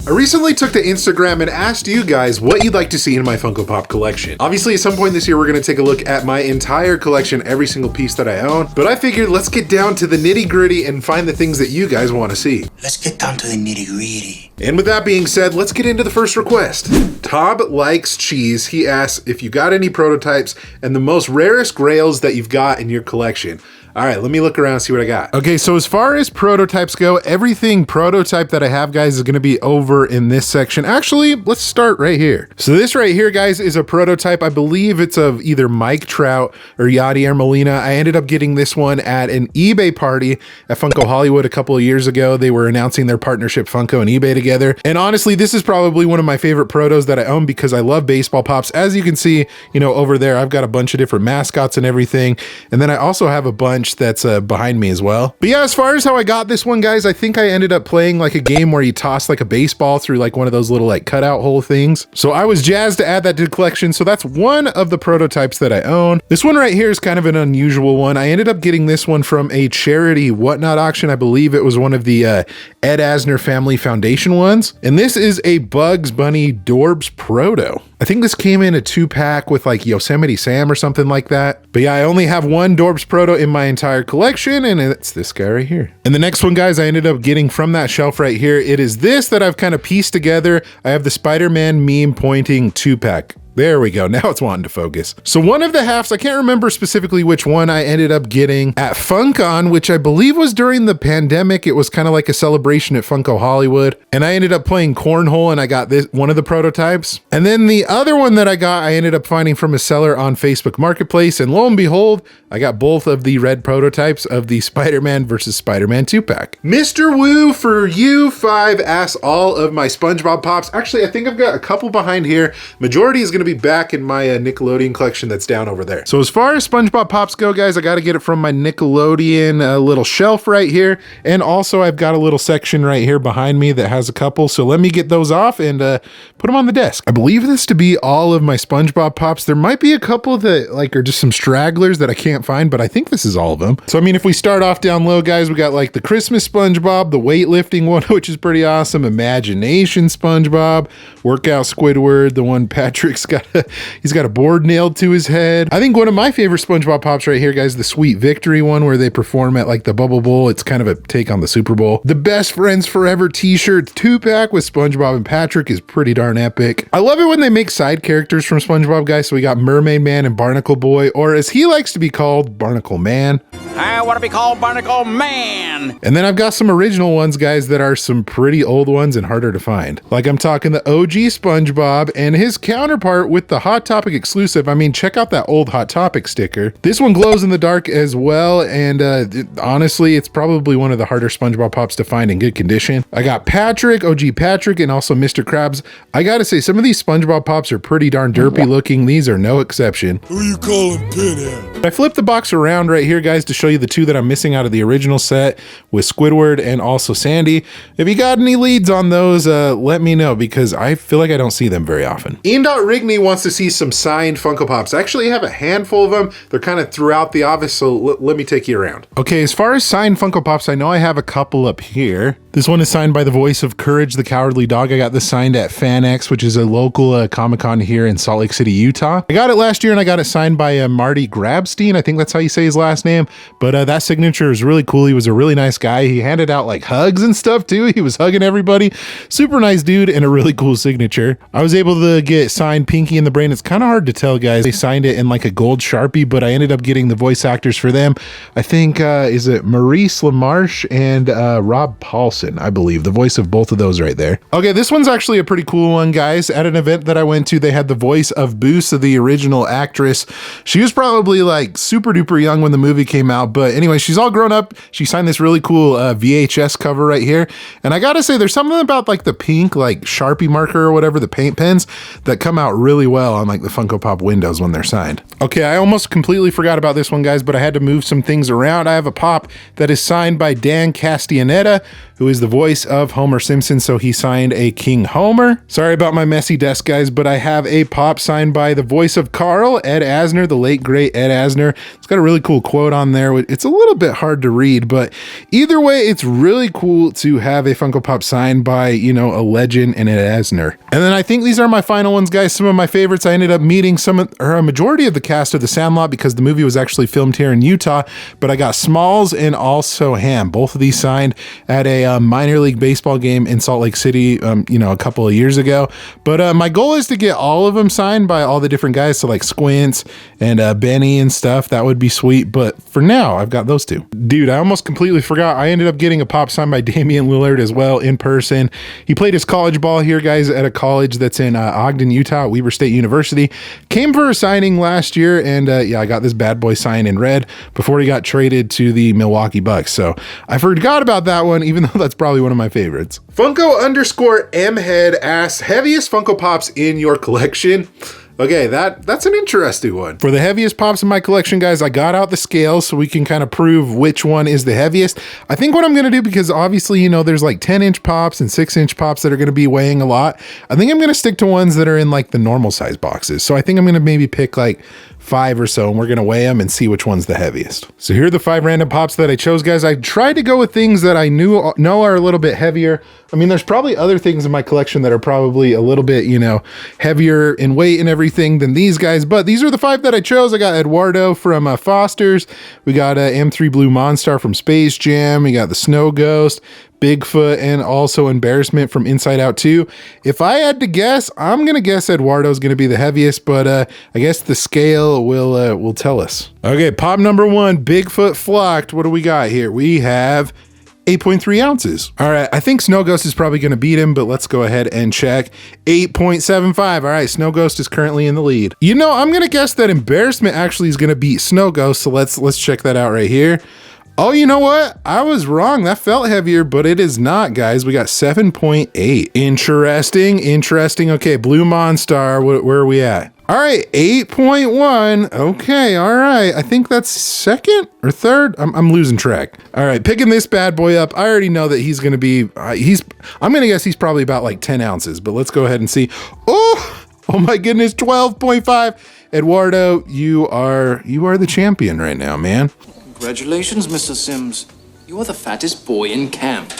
I recently took to Instagram and asked you guys what you'd like to see in my Funko Pop collection. Obviously, at some point this year, we're gonna take a look at my entire collection, every single piece that I own, but I figured let's get down to the nitty gritty and find the things that you guys wanna see. Let's get down to the nitty gritty. And with that being said, let's get into the first request. Tob Likes Cheese, he asks if you got any prototypes and the most rarest grails that you've got in your collection. All right, let me look around and see what I got. Okay, so as far as prototypes go, everything prototype that I have, guys, is gonna be over in this section. Actually, let's start right here. So this right here, guys, is a prototype. I believe it's of either Mike Trout or Yadier Molina. I ended up getting this one at an eBay party at Funko Hollywood a couple of years ago. They were announcing their partnership, Funko and eBay together. And honestly, this is probably one of my favorite protos that I own because I love baseball pops. As you can see, you know, over there, I've got a bunch of different mascots and everything. And then I also have a bunch that's behind me as well. But yeah, as far as how I got this one, guys, I think I ended up playing like a game where you toss like a baseball through like one of those little like cutout hole things. So I was jazzed to add that to the collection. So that's one of the prototypes that I own. This one right here is kind of an unusual one. I ended up getting this one from a charity whatnot auction. I believe it was one of the Ed Asner Family Foundation ones. And this is a Bugs Bunny Dorbs Proto. I think this came in a 2-pack with like Yosemite Sam or something like that. But yeah, I only have one Dorbs Proto in my entire collection, and it's this guy right here. And the next one, guys, I ended up getting from that shelf right here. It is this that I've kind of pieced together. I have the Spider-Man meme pointing 2-pack. There we go. Now it's wanting to focus. So one of the halves, I can't remember specifically which one I ended up getting at FunCon, which I believe was during the pandemic. It was kind of like a celebration at Funko Hollywood. And I ended up playing cornhole and I got this one of the prototypes. And then the other one that I got, I ended up finding from a seller on Facebook Marketplace. And lo and behold, I got both of the red prototypes of the Spider-Man versus Spider-Man 2-pack. Mr. Woo for you 5 asks all of my SpongeBob Pops. Actually, I think I've got a couple behind here. Majority is going to be back in my Nickelodeon collection that's down over there. So as far as SpongeBob Pops go, guys, I got to get it from my Nickelodeon little shelf right here. And also I've got a little section right here behind me that has a couple. So let me get those off and put them on the desk. I believe this to be all of my SpongeBob Pops. There might be a couple that like are just some stragglers that I can't find, but I think this is all of them. So I mean, if we start off down low, guys, we got like the Christmas SpongeBob, the weightlifting one, which is pretty awesome, Imagination SpongeBob, Workout Squidward, the one Patrick's got he's got a board nailed to his head. I think one of my favorite SpongeBob Pops right here, guys, the Sweet Victory one where they perform at like the Bubble Bowl. It's kind of a take on the Super Bowl. The Best Friends Forever t-shirt 2-pack with SpongeBob and Patrick is pretty darn epic. I love it when they make side characters from SpongeBob, guys. So we got Mermaid Man and Barnacle Boy, or as he likes to be called, Barnacle Man. I want to be called Barnacle Man. And then I've got some original ones, guys, that are some pretty old ones and harder to find. Like I'm talking the OG SpongeBob and his counterpart with the Hot Topic exclusive. I mean, check out that old Hot Topic sticker. This one glows in the dark as well. And honestly, it's probably one of the harder SpongeBob Pops to find in good condition. I got Patrick, OG Patrick, and also Mr. Krabs. I gotta say, some of these SpongeBob Pops are pretty darn derpy looking. These are no exception. Who you calling Pinhead? I flipped the box around right here, guys, to show you the two that I'm missing out of the original set with Squidward and also Sandy. If you got any leads on those, let me know because I feel like I don't see them very often. Ian Rigney wants to see some signed Funko Pops. I actually have a handful of them. They're kind of throughout the office, so let me take you around. Okay, as far as signed Funko Pops, I know I have a couple up here. This one is signed by the voice of Courage the Cowardly Dog. I got this signed at FanX, which is a local Comic-Con here in Salt Lake City, Utah. I got it last year and I got it signed by Marty Grabstein. I think that's how you say his last name. But that signature is really cool. He was a really nice guy. He handed out like hugs and stuff too. He was hugging everybody. Super nice dude and a really cool signature. I was able to get signed Pinky in the Brain. It's kind of hard to tell, guys. They signed it in like a gold Sharpie, but I ended up getting the voice actors for them. I think, is it Maurice LaMarche and Rob Paulson, I believe, the voice of both of those right there. Okay, this one's actually a pretty cool one, guys. At an event that I went to, they had the voice of Boosa, the original actress. She was probably like super duper young when the movie came out, but anyway, she's all grown up. She signed this really cool VHS cover right here. And I gotta say, there's something about like the pink, like Sharpie marker or whatever, the paint pens that come out really well on like the Funko Pop windows when they're signed. Okay, I almost completely forgot about this one, guys, but I had to move some things around. I have a pop that is signed by Dan Castellaneta, who is the voice of Homer Simpson, so he signed a King Homer. Sorry about my messy desk, guys, but I have a pop signed by the voice of Carl, Ed Asner, the late great Ed Asner. It's got a really cool quote on there. It's a little bit hard to read, but either way, it's really cool to have a Funko Pop signed by, you know, a legend and an Asner. And then I think these are my final ones, guys. Some of my favorites. I ended up meeting a majority of the cast of The Sandlot because the movie was actually filmed here in Utah, but I got Smalls and also Ham. Both of these signed at a minor league baseball game in Salt Lake City, you know, a couple of years ago. But my goal is to get all of them signed by all the different guys. So like Squints and Benny and stuff. That would be sweet. But for now, I've got those two. Dude, I almost completely forgot. I ended up getting a pop signed by Damian Lillard as well in person. He played his college ball here, guys, at a college that's in Ogden, Utah, Weber State University. Came for a signing last year, and yeah, I got this bad boy signed in red before he got traded to the Milwaukee Bucks. So I forgot about that one, even though that's probably one of my favorites. Funko_Mhead asks, heaviest Funko Pops in your collection? Okay, that's an interesting one. For the heaviest pops in my collection, guys, I got out the scales so we can kind of prove which one is the heaviest. I think what I'm going to do, because obviously, you know, there's like 10-inch pops and 6-inch pops that are going to be weighing a lot. I think I'm going to stick to ones that are in like the normal size boxes. So I think I'm going to maybe pick like 5 or so, and we're going to weigh them and see which one's the heaviest. So here are the 5 random pops that I chose, guys. I tried to go with things that I know are a little bit heavier. I mean, there's probably other things in my collection that are probably a little bit, you know, heavier in weight and everything than these guys, but these are the 5 that I chose. I got Eduardo from Foster's. We got M3 Blue Monstar from Space Jam. We got the Snow Ghost, Bigfoot, and also Embarrassment from Inside Out 2. If I had to guess, I'm gonna guess Eduardo's gonna be the heaviest, but I guess the scale will tell us. Okay, pop number 1, Bigfoot Flocked. What do we got here? We have 8.3 ounces. All right, I think Snow Ghost is probably going to beat him, but let's go ahead and check. 8.75. All right, Snow Ghost is currently in the lead. You know, I'm going to guess that Embarrassment actually is going to beat Snow Ghost, so let's check that out right here. Oh, you know what? I was wrong. That felt heavier, but it is not, guys. We got 7.8. Interesting. Okay, Blue Monstar, where are we at? All right, 8.1. Okay, all right. I think that's second or third. I'm losing track. All right, picking this bad boy up. I already know that he's going to be, I'm going to guess he's probably about like 10 ounces, but let's go ahead and see. Oh my goodness, 12.5. Eduardo, you are the champion right now, man. Congratulations, Mr. Sims. You are the fattest boy in camp.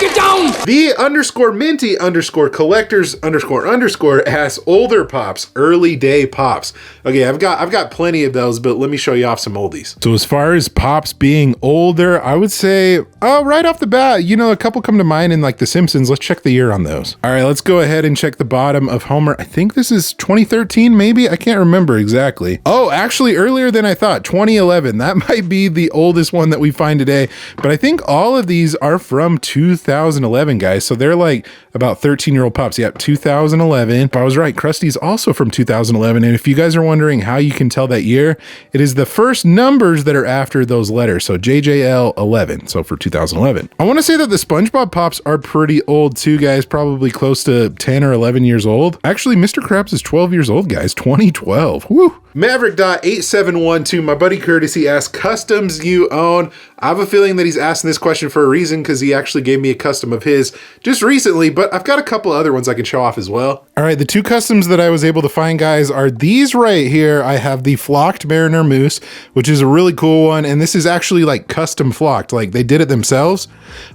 Get down! The _Minty_collectors__ asks older pops, early day pops. Okay, I've got plenty of those, but let me show you off some oldies. So as far as pops being older, I would say, right off the bat, you know, a couple come to mind in like The Simpsons. Let's check the year on those. All right, let's go ahead and check the bottom of Homer. I think this is 2013, maybe? I can't remember exactly. Oh, actually earlier than I thought, 2011. That might be the oldest one that we find today, but I think all of these are from 2011, guys. So they're like about 13-year-old pops. Yeah, 2011. If I was right, Krusty's also from 2011. And if you guys are wondering how you can tell that year, it is the first numbers that are after those letters. So JJL 11. So for 2011. I want to say that the SpongeBob Pops are pretty old too, guys. Probably close to 10 or 11 years old. Actually, Mr. Krabs is 12 years old, guys. 2012. Woo! Maverick.8712, my buddy Curtis, he asked, customs you own. I have a feeling that he's asking this question for a reason because he actually gave me a custom of his just recently, but I've got a couple other ones I can show off as well. All right, the 2 customs that I was able to find, guys, are these right here. I have the Flocked Mariner Moose, which is a really cool one, and this is actually like custom flocked, like they did it themselves.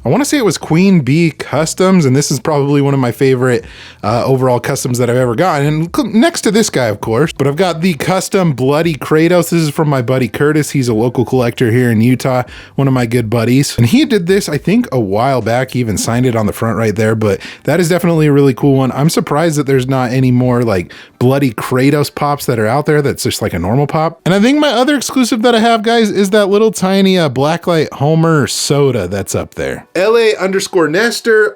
I want to say it was Queen Bee Customs, and this is probably one of my favorite overall customs that I've ever gotten, and next to this guy, of course. But I've got the custom Bloody Kratos. This is from my buddy Curtis. He's a local collector here in Utah, one of my good buddies, and he did this, I think, a while back. He even signed it on the front right there, but that is definitely a really cool one. I'm surprised that there's not any more like Bloody Kratos pops that are out there that's just like a normal pop. And I think my other exclusive that I have, guys, is that little tiny Blacklight Homer soda that's up there. LA_Nestor_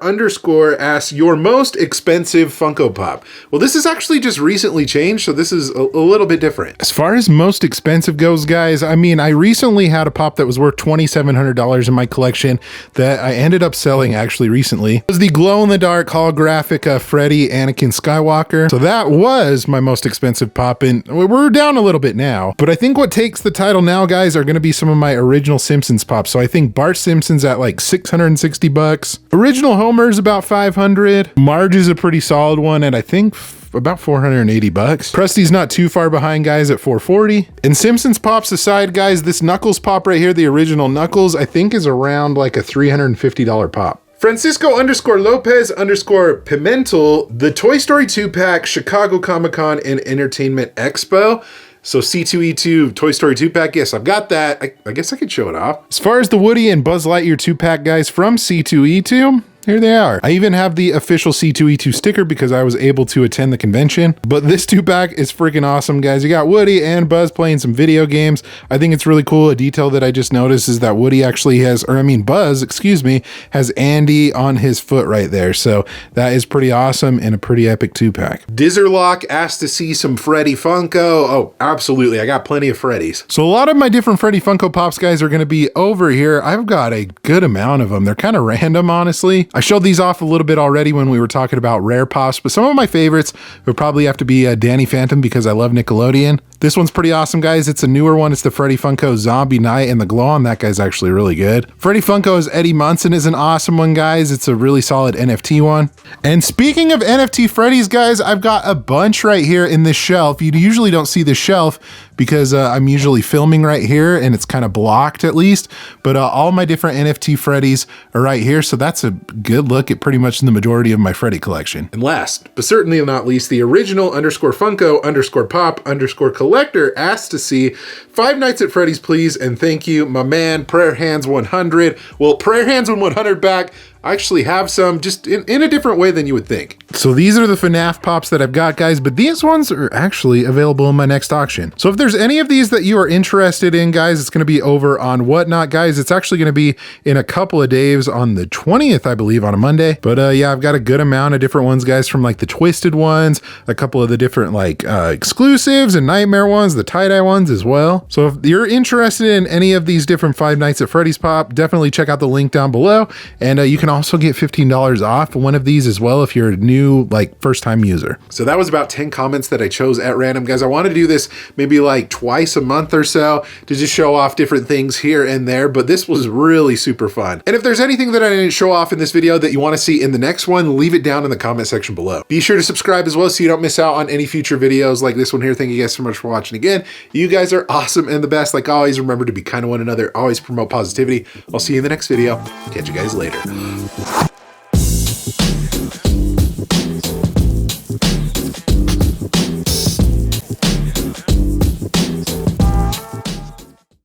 asks, your most expensive Funko Pop. Well, this is actually just recently changed, so this is a little bit different. As far as most expensive goes, guys, I mean, I recently had a pop that was worth $2,700 in my collection that I ended up selling actually recently. It was the glow-in-the-dark holographic Freddy Anakin Skywalker. So that was my most expensive pop, and we're down a little bit now. But I think what takes the title now, guys, are going to be some of my original Simpsons pops. So I think Bart Simpson's at like $660. Original Homer's about $500. Marge is a pretty solid one, and I think about 480 bucks. Krusty's not too far behind, guys, at 440. And Simpsons Pops aside, guys, this Knuckles Pop right here, the original Knuckles, I think is around like a $350 pop. Francisco_Lopez_Pimentel, the Toy Story 2-pack, Chicago Comic-Con and Entertainment Expo. So C2E2 Toy Story 2-pack, yes, I've got that. I guess I could show it off. As far as the Woody and Buzz Lightyear 2-pack, guys, from C2E2, here they are. I even have the official C2E2 sticker because I was able to attend the convention. But this 2-pack is freaking awesome, guys. You got Woody and Buzz playing some video games. I think it's really cool. A detail that I just noticed is that Woody actually has, Buzz, excuse me, has Andy on his foot right there. So that is pretty awesome and a pretty epic 2-pack. Dizzerlock asked to see some Freddy Funko. Oh, absolutely. I got plenty of Freddys. So a lot of my different Freddy Funko Pops, guys, are going to be over here. I've got a good amount of them. They're kind of random, honestly. I showed these off a little bit already when we were talking about rare pops, but some of my favorites would probably have to be Danny Phantom because I love Nickelodeon. This one's pretty awesome, guys. It's a newer one. It's the Freddy Funko Zombie Night, and the glow on that guy's actually really good. Freddy Funko's Eddie Munson is an awesome one, guys. It's a really solid NFT one. And speaking of NFT Freddys, guys, I've got a bunch right here in this shelf. You usually don't see this shelf because I'm usually filming right here and it's kind of blocked at least, but all my different NFT Freddys are right here. So that's a good look at pretty much the majority of my Freddy collection. And last, but certainly not least, the original _Funko_Pop_Collector asked to see Five Nights at Freddy's, please, and thank you, my man, Prayer Hands 100. Well, Prayer Hands 100 back. I actually have some just in a different way than you would think. So these are the FNaF Pops that I've got, guys, but these ones are actually available in my next auction. So if there's any of these that you are interested in, guys, it's going to be over on Whatnot, guys. It's actually going to be in a couple of days on the 20th, I believe, on a Monday. But yeah, I've got a good amount of different ones, guys, from like the Twisted ones, a couple of the different like exclusives and Nightmare ones, the tie-dye ones as well. So if you're interested in any of these different Five Nights at Freddy's Pop, definitely check out the link down below. And you can also get $15 off one of these as well if you're a new, like, first-time user. So that was about 10 comments that I chose at random, guys. I want to do this maybe like twice a month or so to just show off different things here and there, but this was really super fun. And if there's anything that I didn't show off in this video that you want to see in the next one, leave it down in the comment section below. Be sure to subscribe as well so you don't miss out on any future videos like this one here. Thank you guys so much for watching again. You guys are awesome and the best. Like always, remember to be kind to one another, always promote positivity. I'll see you in the next video. Catch you guys later.